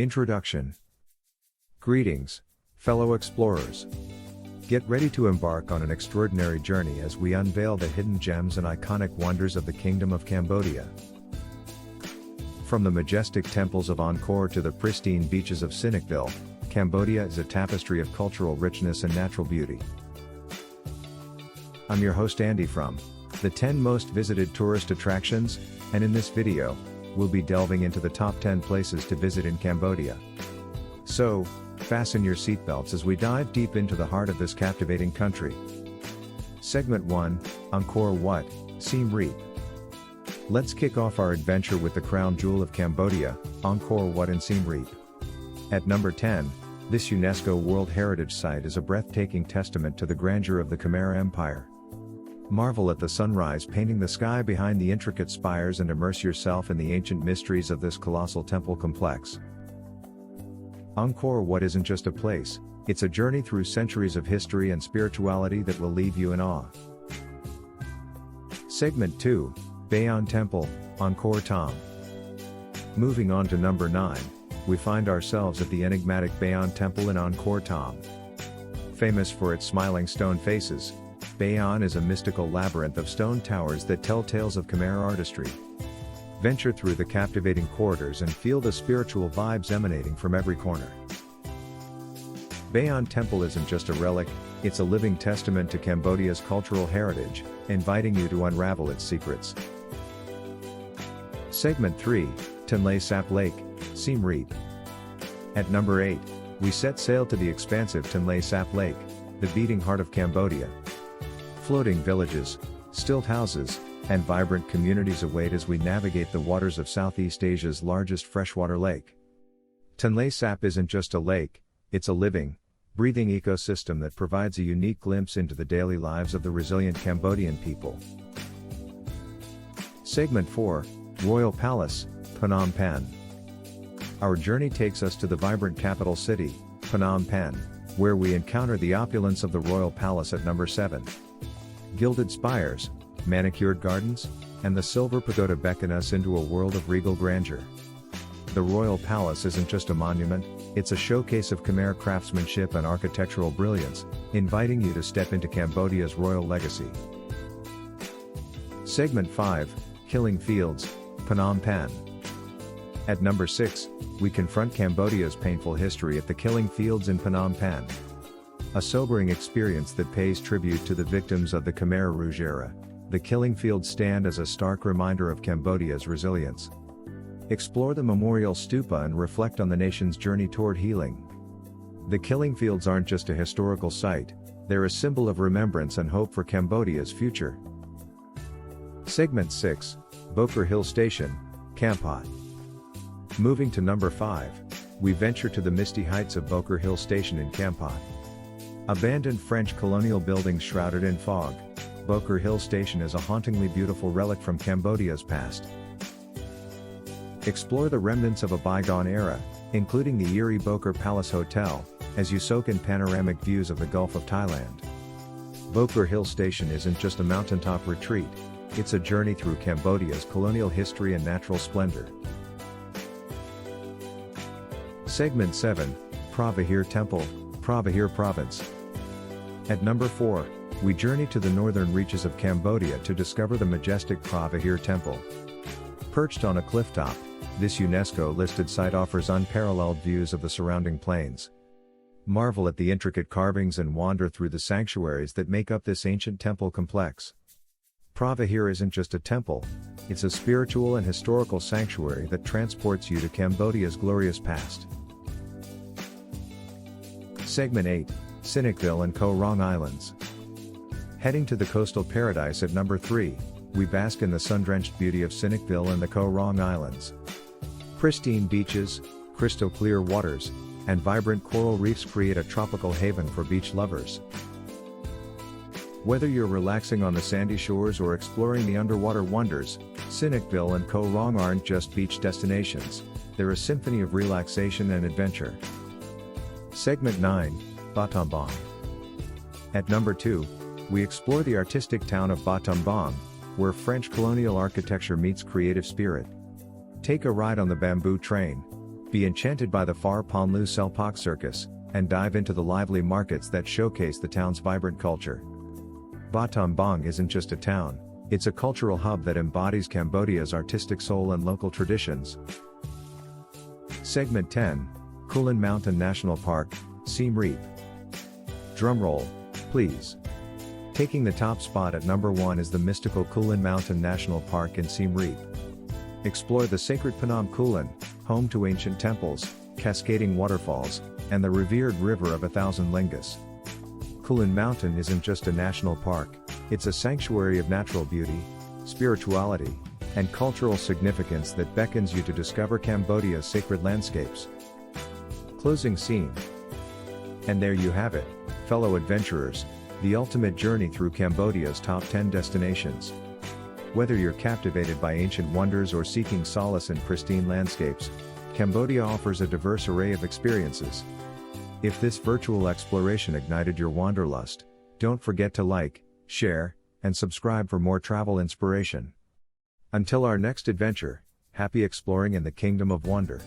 Introduction. Greetings, fellow explorers. Get ready to embark on an extraordinary journey as we unveil the hidden gems and iconic wonders of the Kingdom of Cambodia. From the majestic temples of Angkor to the pristine beaches of Sinakville, Cambodia is a tapestry of cultural richness and natural beauty. I'm your host Andy from the 10 most visited tourist attractions, and in this video, we'll be delving into the top 10 places to visit in Cambodia. So, fasten your seatbelts as we dive deep into the heart of this captivating country. Segment 1, Angkor Wat, Siem Reap. Let's kick off our adventure with the crown jewel of Cambodia, Angkor Wat in Siem Reap. At number 10, this UNESCO World Heritage Site is a breathtaking testament to the grandeur of the Khmer Empire. Marvel at the sunrise painting the sky behind the intricate spires and immerse yourself in the ancient mysteries of this colossal temple complex. Angkor Wat isn't just a place, it's a journey through centuries of history and spirituality that will leave you in awe. Segment 2, Bayon Temple, Angkor Thom. Moving on to number 9, we find ourselves at the enigmatic Bayon Temple in Angkor Thom. Famous for its smiling stone faces, Bayon is a mystical labyrinth of stone towers that tell tales of Khmer artistry. Venture through the captivating corridors and feel the spiritual vibes emanating from every corner. Bayon Temple isn't just a relic, it's a living testament to Cambodia's cultural heritage, inviting you to unravel its secrets. Segment 3, Tonle Sap Lake, Siem Reap. At number 8, we set sail to the expansive Tonle Sap Lake, the beating heart of Cambodia. Floating villages, stilt houses, and vibrant communities await as we navigate the waters of Southeast Asia's largest freshwater lake. Tonle Sap isn't just a lake, it's a living, breathing ecosystem that provides a unique glimpse into the daily lives of the resilient Cambodian people. Segment 4, Royal Palace, Phnom Penh. Our journey takes us to the vibrant capital city, Phnom Penh, where we encounter the opulence of the Royal Palace at number 7. Gilded spires, manicured gardens, and the silver pagoda beckon us into a world of regal grandeur. The Royal Palace isn't just a monument, it's a showcase of Khmer craftsmanship and architectural brilliance, inviting you to step into Cambodia's royal legacy. Segment 5, Killing Fields, Phnom Penh. At number 6, we confront Cambodia's painful history at the Killing Fields in Phnom Penh. A sobering experience that pays tribute to the victims of the Khmer Rouge era, the Killing Fields stand as a stark reminder of Cambodia's resilience. Explore the memorial stupa and reflect on the nation's journey toward healing. The Killing Fields aren't just a historical site, they're a symbol of remembrance and hope for Cambodia's future. Segment 6, Bokor Hill Station, Kampot. Moving to number 5, we venture to the misty heights of Bokor Hill Station in Kampot. Abandoned French colonial buildings shrouded in fog, Bokor Hill Station is a hauntingly beautiful relic from Cambodia's past. Explore the remnants of a bygone era, including the eerie Bokor Palace Hotel, as you soak in panoramic views of the Gulf of Thailand. Bokor Hill Station isn't just a mountaintop retreat, it's a journey through Cambodia's colonial history and natural splendor. Segment 7, Pravahir Temple, Pravahir Province. At number 4, we journey to the northern reaches of Cambodia to discover the majestic Pravahir Temple. Perched on a clifftop, this UNESCO-listed site offers unparalleled views of the surrounding plains. Marvel at the intricate carvings and wander through the sanctuaries that make up this ancient temple complex. Pravahir isn't just a temple, it's a spiritual and historical sanctuary that transports you to Cambodia's glorious past. Segment 8, Sinakville and Koh Rong Islands. Heading to the coastal paradise at number 3, we bask in the sun-drenched beauty of Sinakville and the Koh Rong Islands. Pristine beaches, crystal clear waters, and vibrant coral reefs create a tropical haven for beach lovers. Whether you're relaxing on the sandy shores or exploring the underwater wonders, Sinakville and Koh Rong aren't just beach destinations, they're a symphony of relaxation and adventure. Segment 9, Battambang. At number 2, we explore the artistic town of Battambang, where French colonial architecture meets creative spirit. Take a ride on the bamboo train, Be enchanted by the Phar Ponlu Selpak Circus, and dive into the lively markets that showcase the town's vibrant culture. Battambang isn't just a town, it's a cultural hub that embodies Cambodia's artistic soul and local traditions. Segment 10, Kulin Mountain National Park, Siem Reap. Drumroll, please. Taking the top spot at number 1 is the mystical Kulin Mountain National Park in Siem Reap. Explore the sacred Phnom Kulin, home to ancient temples, cascading waterfalls, and the revered River of 1,000 Lingas. Kulin Mountain isn't just a national park, it's a sanctuary of natural beauty, spirituality, and cultural significance that beckons you to discover Cambodia's sacred landscapes. Closing scene. And there you have it, fellow adventurers, the ultimate journey through Cambodia's top 10 destinations. Whether you're captivated by ancient wonders or seeking solace in pristine landscapes, Cambodia offers a diverse array of experiences. If this virtual exploration ignited your wanderlust, don't forget to like, share, and subscribe for more travel inspiration. Until our next adventure, happy exploring in the Kingdom of Wonder.